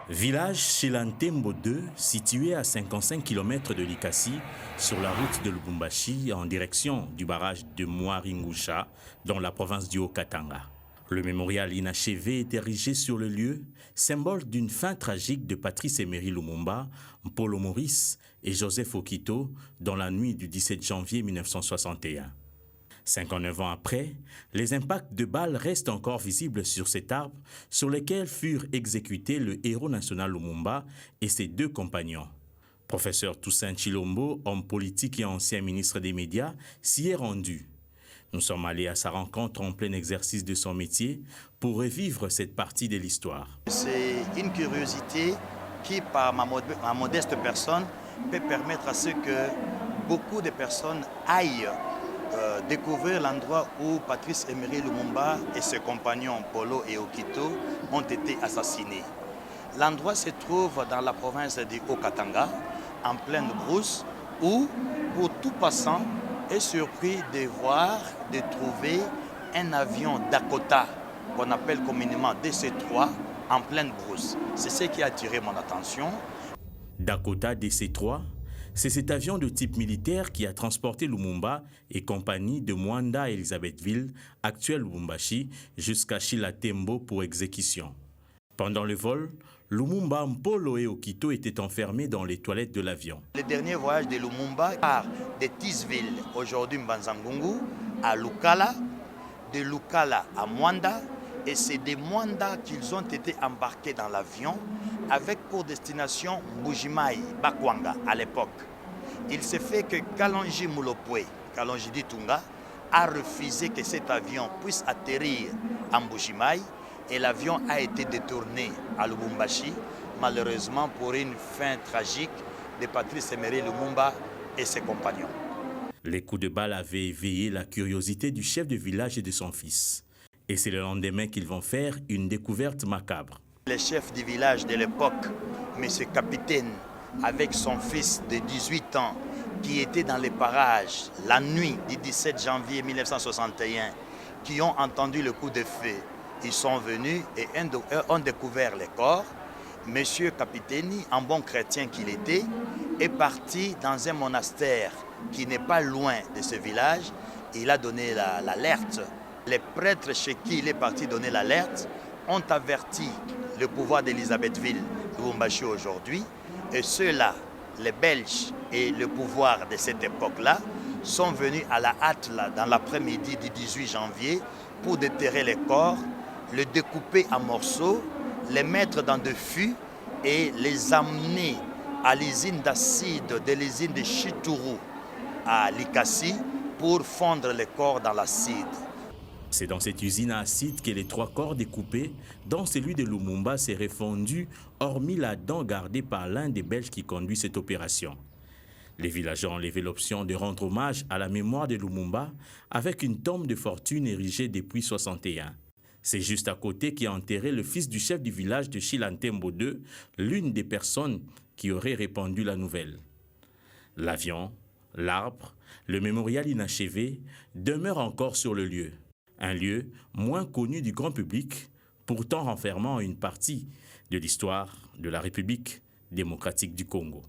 Village Chilantembo 2, situé à 55 km de Likasi, sur la route de Lubumbashi en direction du barrage de Mwaringusha, dans la province du Haut-Katanga. Le mémorial inachevé est érigé sur le lieu, symbole d'une fin tragique de Patrice Emery Lumumba, Mpolo Maurice et Joseph Okito dans la nuit du 17 janvier 1961. 59 ans après, les impacts de balles restent encore visibles sur cet arbre sur lequel furent exécutés le héros national Lumumba et ses deux compagnons. Professeur Toussaint Chilombo, homme politique et ancien ministre des Médias, s'y est rendu. Nous sommes allés à sa rencontre en plein exercice de son métier pour revivre cette partie de l'histoire. C'est une curiosité qui, par ma modeste personne, peut permettre à ce que beaucoup de personnes aillent découvrir l'endroit où Patrice Emery Lumumba et ses compagnons Polo et Okito ont été assassinés. L'endroit se trouve dans la province du Haut-Katanga, en pleine brousse, où, pour tout passant, est surpris de voir, de trouver un avion Dakota, qu'on appelle communément DC-3, en pleine brousse. C'est ce qui a attiré mon attention. Dakota DC-3, c'est cet avion de type militaire qui a transporté Lumumba et compagnie de Mwanda à Elisabethville, actuelle Lubumbashi, jusqu'à Chilantembo pour exécution. Pendant le vol, Lumumba, Mpolo et Okito étaient enfermés dans les toilettes de l'avion. Le dernier voyage de Lumumba part de Tisville, aujourd'hui Mbanzangungu, à Lukala, de Lukala à Mwanda, et c'est de Mwanda qu'ils ont été embarqués dans l'avion avec pour destination Mbujimayi, Bakwanga à l'époque. Il s'est fait que Kalonji Mulopwe, Kalonji Ditunga, a refusé que cet avion puisse atterrir à Mbujimayi et l'avion a été détourné à Lubumbashi, malheureusement pour une fin tragique de Patrice Emery Lumumba et ses compagnons. Les coups de balle avaient éveillé la curiosité du chef de village et de son fils. Et c'est le lendemain qu'ils vont faire une découverte macabre. Le chef du village de l'époque, M. Capitaine, avec son fils de 18 ans, qui était dans les parages la nuit du 17 janvier 1961, qui ont entendu le coup de feu, ils sont venus et ont découvert les corps. M. Capitaine, en bon chrétien qu'il était, est parti dans un monastère qui n'est pas loin de ce village. Il a donné l'alerte. Les prêtres chez qui il est parti donner l'alerte ont averti le pouvoir d'Elisabethville, Lubumbashi aujourd'hui, et ceux-là, les Belges et le pouvoir de cette époque-là, sont venus à la hâte là, dans l'après-midi du 18 janvier pour déterrer les corps, les découper en morceaux, les mettre dans des fûts et les amener à l'usine d'acide de l'usine de Chituru à Likasi pour fondre les corps dans l'acide. C'est dans cette usine à acide que les 3 corps découpés, dont celui de Lumumba, s'est fondu, hormis la dent gardée par l'un des Belges qui conduit cette opération. Les villageois ont levé l'option de rendre hommage à la mémoire de Lumumba avec une tombe de fortune érigée depuis 1961. C'est juste à côté qu'est enterré le fils du chef du village de Chilantembo 2, l'une des personnes qui aurait répandu la nouvelle. L'avion, l'arbre, le mémorial inachevé demeurent encore sur le lieu. Un lieu moins connu du grand public, pourtant renfermant une partie de l'histoire de la République démocratique du Congo.